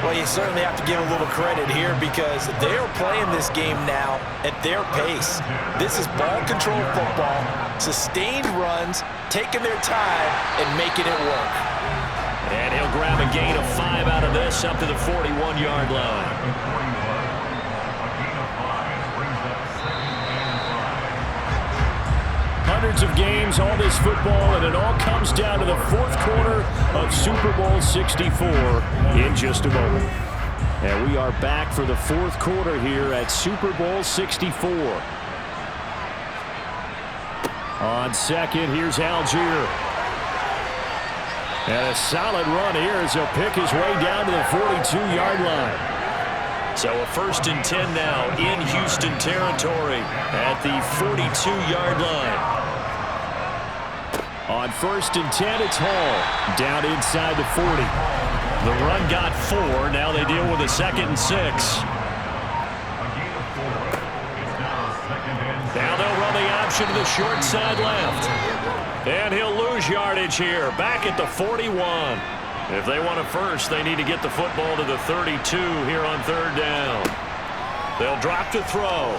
Well, you certainly have to give a little credit here because they're playing this game now at their pace. This is ball control football, sustained runs, taking their time, and making it work. And he'll grab a gain of 5 out of this up to the 41-yard line. Hundreds of games, all this football, and it all comes down to the fourth quarter of Super Bowl 64 in just a moment. And we are back for the fourth quarter here at Super Bowl 64. On second, here's Algier. And a solid run here as he'll pick his way down to the 42-yard line. So a 1st and 10 now in Houston territory at the 42-yard line. On 1st and 10, it's Hall down inside the 40. The run got 4. Now they deal with a 2nd and 6. Now they'll run the option to the short side left. And he'll lose yardage here, back at the 41. If they want a first, they need to get the football to the 32 here on 3rd down. They'll drop to throw.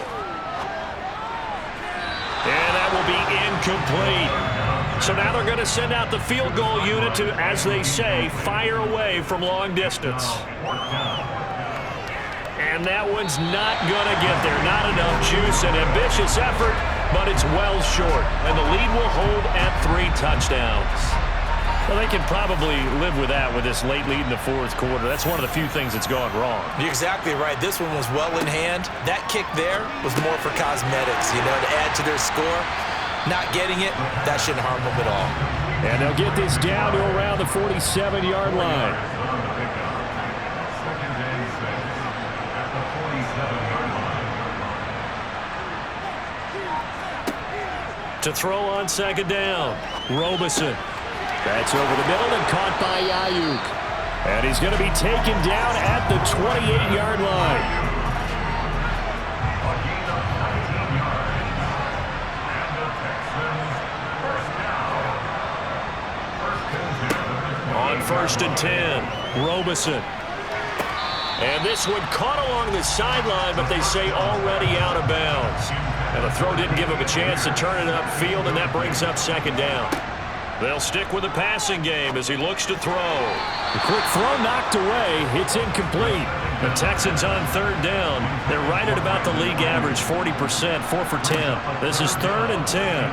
And that will be incomplete. So now they're going to send out the field goal unit to, as they say, fire away from long distance. And that one's not going to get there. Not enough juice. An ambitious effort, but it's well short. And the lead will hold at 3 touchdowns. Well, they can probably live with that with this late lead in the 4th quarter. That's one of the few things that's gone wrong. You're exactly right. This one was well in hand. That kick there was more for cosmetics, to add to their score. Not getting it, that shouldn't harm them at all. And they'll get this down to around the 47-yard line. To throw on 2nd down, Robeson. That's over the middle and caught by Ayuk. And he's going to be taken down at the 28-yard line. On 1st and 10, Robeson. And this one caught along the sideline, but they say already out of bounds. And the throw didn't give him a chance to turn it upfield, and that brings up 2nd down. They'll stick with the passing game as he looks to throw. The quick throw knocked away. It's incomplete. The Texans on 3rd down. They're right at about the league average, 40%, 4 for 10. This is 3rd and 10.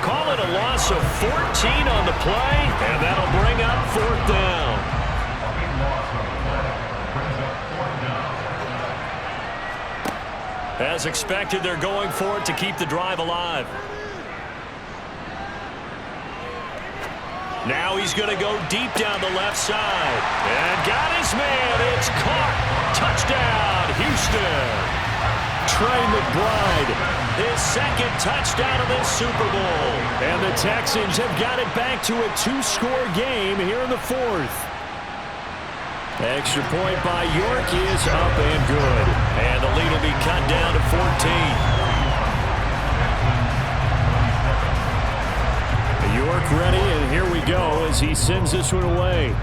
Call it a loss of 14 on the play, and that'll bring up 4th down. As expected, they're going for it to keep the drive alive. Now he's going to go deep down the left side. And got his man. It's caught. Touchdown, Houston. Trey McBride. His 2nd touchdown of this Super Bowl. And the Texans have got it back to a 2-score game here in the 4th. Extra point by York is up and good. And the lead will be cut down to 14. York ready, and here we go as he sends this one away.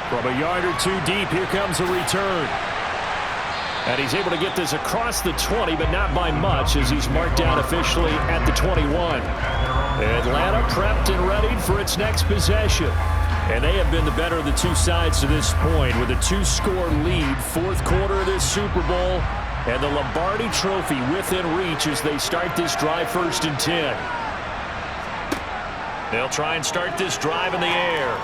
From a yard or 2 deep, here comes a return. And he's able to get this across the 20, but not by much as he's marked down officially at the 21. Atlanta prepped and ready for its next possession. And they have been the better of the 2 sides to this point with a 2-score lead, 4th quarter of this Super Bowl, and the Lombardi Trophy within reach as they start this drive 1st and 10. They'll try and start this drive in the air.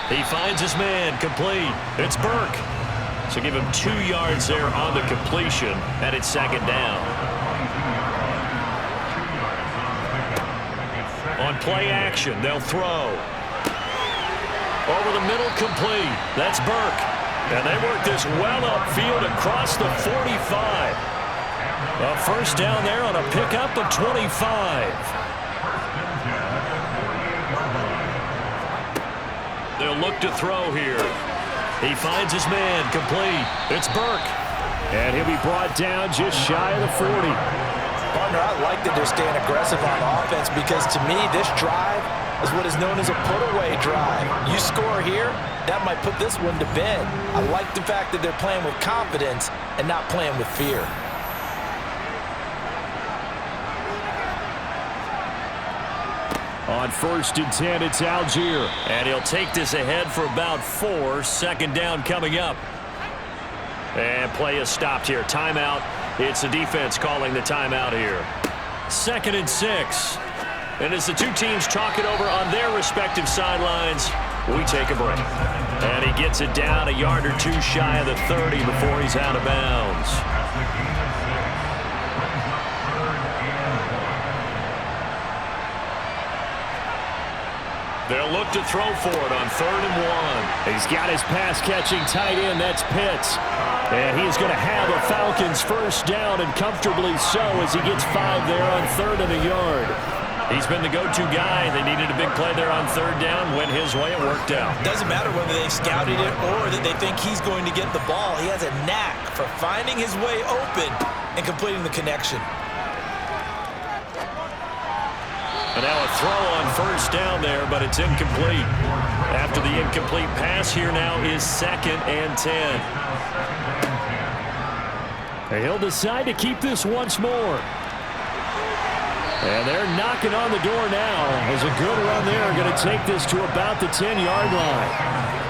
He finds his man, complete. It's Burke. So give him 2 yards there on the completion, and it's 2nd down. On play action, they'll throw. Over the middle, complete. That's Burke. And they work this well upfield across the 45. A 1st down there on a pickup of 25. They'll look to throw here. He finds his man, complete. It's Burke. And he'll be brought down just shy of the 40. Partner, I like that they're staying aggressive on offense because to me, this drive is what is known as a put-away drive. You score here, that might put this one to bed. I like the fact that they're playing with confidence and not playing with fear. On 1st and 10, it's Algier. And he'll take this ahead for about 4. 2nd down coming up. And play is stopped here. Timeout. It's the defense calling the timeout here. 2nd and 6. And as the 2 teams talk it over on their respective sidelines, we take a break. And he gets it down a yard or 2 shy of the 30 before he's out of bounds. They'll look to throw for it on 3rd and 1. He's got his pass-catching tight end. That's Pitts. And he is going to have a Falcons first down, and comfortably so, as he gets 5 there on 3rd and a yard. He's been the go-to guy. They needed a big play there on 3rd down. Went his way. It worked out. Doesn't matter whether they scouted it or that they think he's going to get the ball. He has a knack for finding his way open and completing the connection. And now a throw on 1st down there, but it's incomplete. After the incomplete pass, here now is 2nd and 10. And he'll decide to keep this once more. And they're knocking on the door now. As a good run there, going to take this to about the 10-yard line.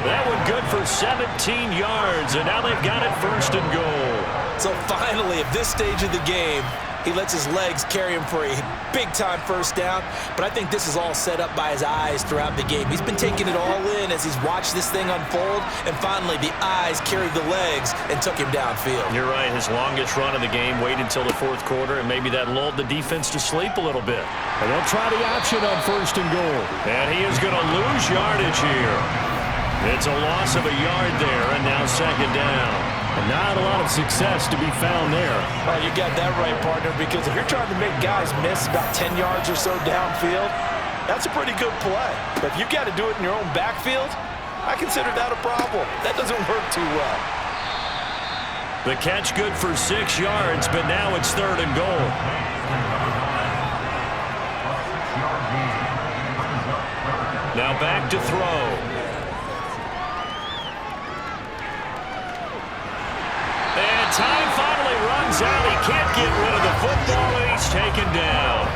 That one good for 17 yards, and now they've got it 1st and goal. So finally, at this stage of the game, he lets his legs carry him for a big-time first down. But I think this is all set up by his eyes throughout the game. He's been taking it all in as he's watched this thing unfold. And finally, the eyes carried the legs and took him downfield. You're right. His longest run of the game waited until the 4th quarter, and maybe that lulled the defense to sleep a little bit. And they'll try the option on 1st and goal. And he is going to lose yardage here. It's a loss of a yard there, and now 2nd down. And not a lot of success to be found there. Well, you got that right, partner, because if you're trying to make guys miss about 10 yards or so downfield, that's a pretty good play. But if you've got to do it in your own backfield, I consider that a problem. That doesn't work too well. The catch good for 6 yards, but now it's 3rd and goal. Now back to throw. And time finally runs out. He can't get rid of the football, and he's taken down.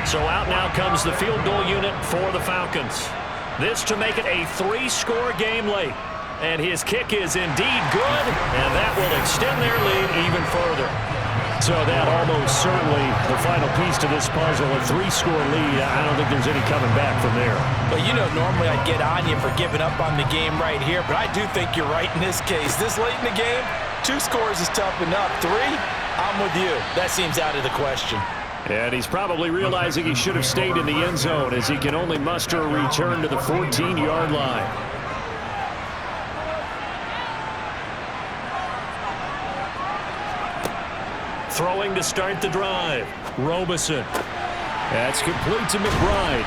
So out now comes the field goal unit for the Falcons. This to make it a 3-score game late. And his kick is indeed good, and that will extend their lead even further. So that almost certainly the final piece to this puzzle, a 3-score lead. I don't think there's any coming back from there. But you know, normally I'd get on you for giving up on the game right here, but I do think you're right in this case. This late in the game, 2 scores is tough enough. 3, I'm with you. That seems out of the question. And he's probably realizing he should have stayed in the end zone as he can only muster a return to the 14-yard line. Throwing to start the drive. Robeson. That's complete to McBride.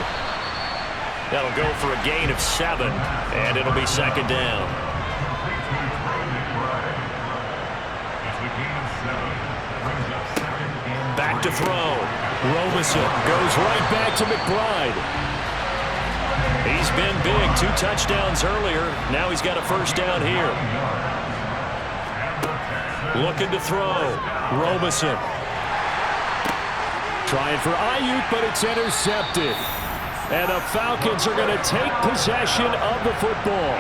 That'll go for a gain of 7, and it'll be 2nd down. Back to throw. Robeson goes right back to McBride. He's been big. 2 touchdowns earlier. Now he's got a first down here. Looking to throw. Robeson. Trying for Ayuk, but it's intercepted. And the Falcons are going to take possession of the football.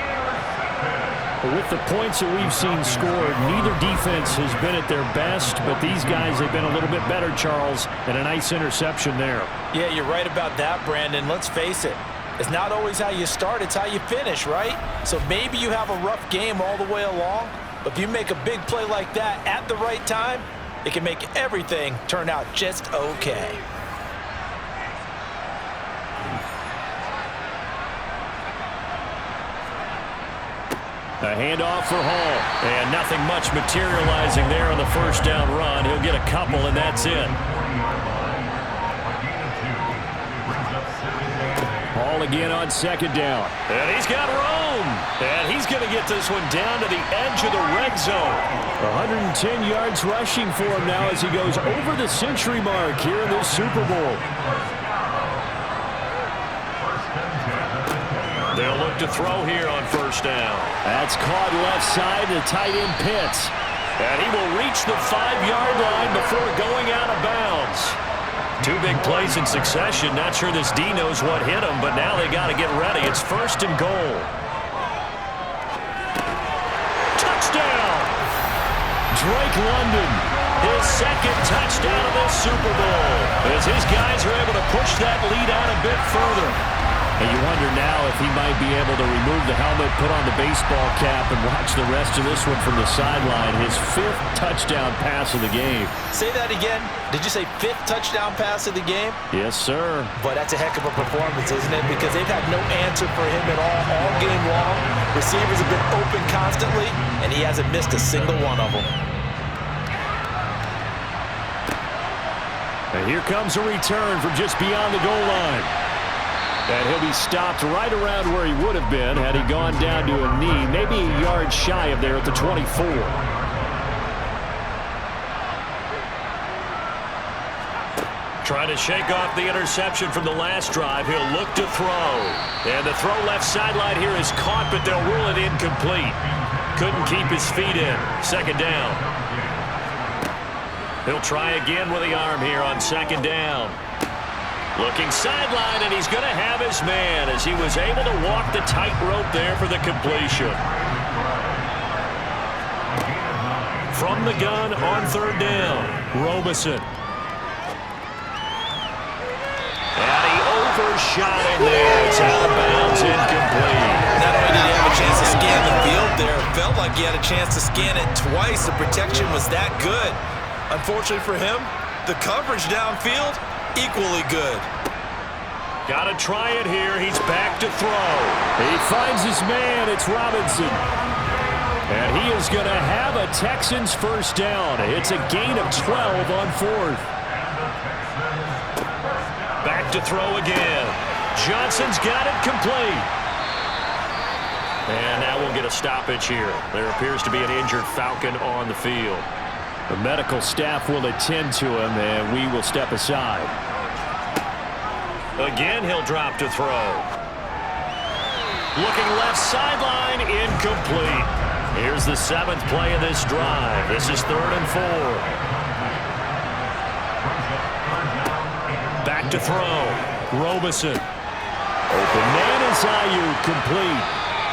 With the points that we've seen scored, neither defense has been at their best, but these guys have been a little bit better, Charles, and a nice interception there. Yeah, you're right about that, Brandon. Let's face it. It's not always how you start, it's how you finish, right? So maybe you have a rough game all the way along, but if you make a big play like that at the right time, it can make everything turn out just okay. A handoff for Hall. And nothing much materializing there on the first down run. He'll get a couple, and that's it. Hall again on 2nd down. And he's got room. And he's going to get this one down to the edge of the red zone. 110 yards rushing for him now as he goes over the century mark here in this Super Bowl. They'll look to throw here on first down. That's caught left side to tight end Pitts. And he will reach the 5-yard line before going out of bounds. 2 big plays in succession. Not sure this D knows what hit him, but now they got to get ready. It's 1st and goal. Touchdown! Drake London. His 2nd touchdown of this Super Bowl. As his guys are able to push that lead out a bit further. And you wonder now if he might be able to remove the helmet, put on the baseball cap, and watch the rest of this one from the sideline. His 5th touchdown pass of the game. Say that again. Did you say 5th touchdown pass of the game? Yes, sir. But that's a heck of a performance, isn't it? Because they've had no answer for him at all game long. Receivers have been open constantly, and he hasn't missed a single one of them. And here comes a return from just beyond the goal line. And he'll be stopped right around where he would have been had he gone down to a knee, maybe a yard shy of there at the 24. Trying to shake off the interception from the last drive. He'll look to throw. And the throw left sideline here is caught, but they'll rule it incomplete. Couldn't keep his feet in. 2nd down. He'll try again with the arm here on 2nd down. Looking sideline, and he's going to have his man as he was able to walk the tightrope there for the completion. From the gun on 3rd down, Robeson. And he overshot it there. It's out of bounds, incomplete. Not only did he have a chance to scan the field there, it felt like he had a chance to scan it twice. The protection was that good. Unfortunately for him, the coverage downfield, equally good. Got to try it here. He's back to throw. He finds his man. It's Robinson. And he is going to have a Texans 1st down. It's a gain of 12 on 4th. Back to throw again. Johnson's got it complete. And now we'll get a stoppage here. There appears to be an injured Falcon on the field. The medical staff will attend to him, and we will step aside. Again, he'll drop to throw. Looking left sideline, incomplete. Here's the 7th play of this drive. This is 3rd and 4. Back to throw. Robeson. Open man is Ayuk, complete.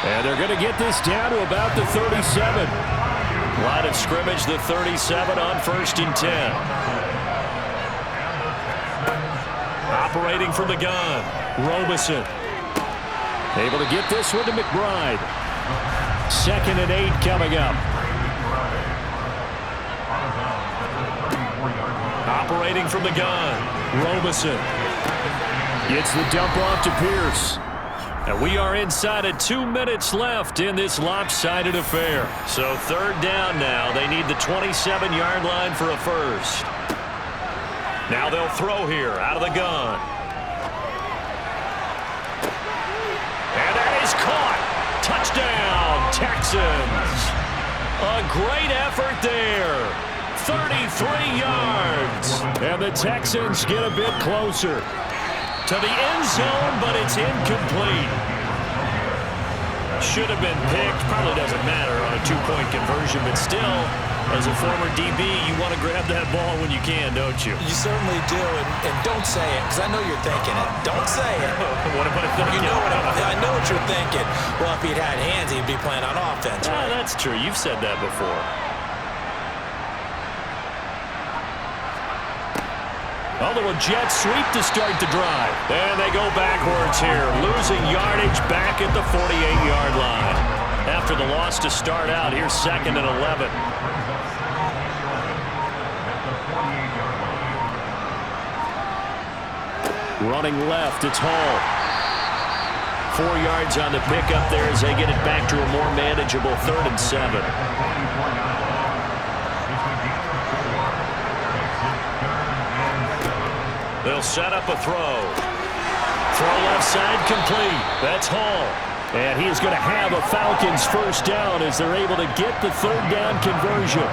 And they're going to get this down to about the 37. Line of scrimmage, the 37 on 1st and 10. Operating from the gun, Robeson. Able to get this one to McBride. 2nd and 8 coming up. Operating from the gun, Robeson. Gets the dump off to Pierce. and we are inside of 2 minutes left in this lopsided affair. So 3rd down now. They need the 27-yard line for a first. Now they'll throw here out of the gun. And that is caught. Touchdown, Texans. A great effort there. 33 yards. And the Texans get a bit closer to the end zone, but it's incomplete. Should have been picked. Probably doesn't matter on a 2-point conversion, but still, as a former DB, you want to grab that ball when you can, don't you? You certainly do, and don't say it, because I know you're thinking it. Don't say it. What am I thinking? You know I know what you're thinking. Well, if he'd had hands, he'd be playing on offense. Right? That's true. You've said that before. Oh, little jet sweep to start the drive. And they go backwards here, losing yardage back at the 48-yard line. After the loss to start out, here's 2nd and 11. Running left, it's Hall. 4 yards on the pickup there as they get it back to a more manageable 3rd and 7. They'll set up a throw. Throw left side complete. That's Hall. And he is going to have a Falcons first down as they're able to get the 3rd down conversion.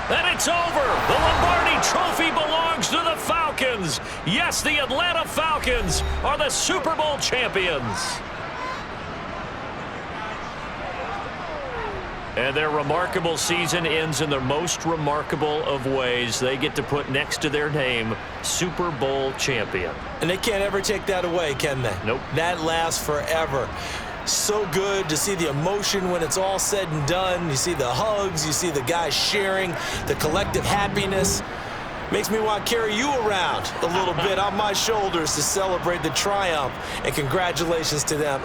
And it's over. The Lombardi Trophy belongs to the Falcons. Yes, the Atlanta Falcons are the Super Bowl champions. And their remarkable season ends in the most remarkable of ways. They get to put next to their name, Super Bowl champion. And they can't ever take that away, can they? Nope. That lasts forever. So good to see the emotion when it's all said and done. You see the hugs, you see the guys sharing, the collective happiness. Makes me want to carry you around a little bit on my shoulders to celebrate the triumph. And congratulations to them.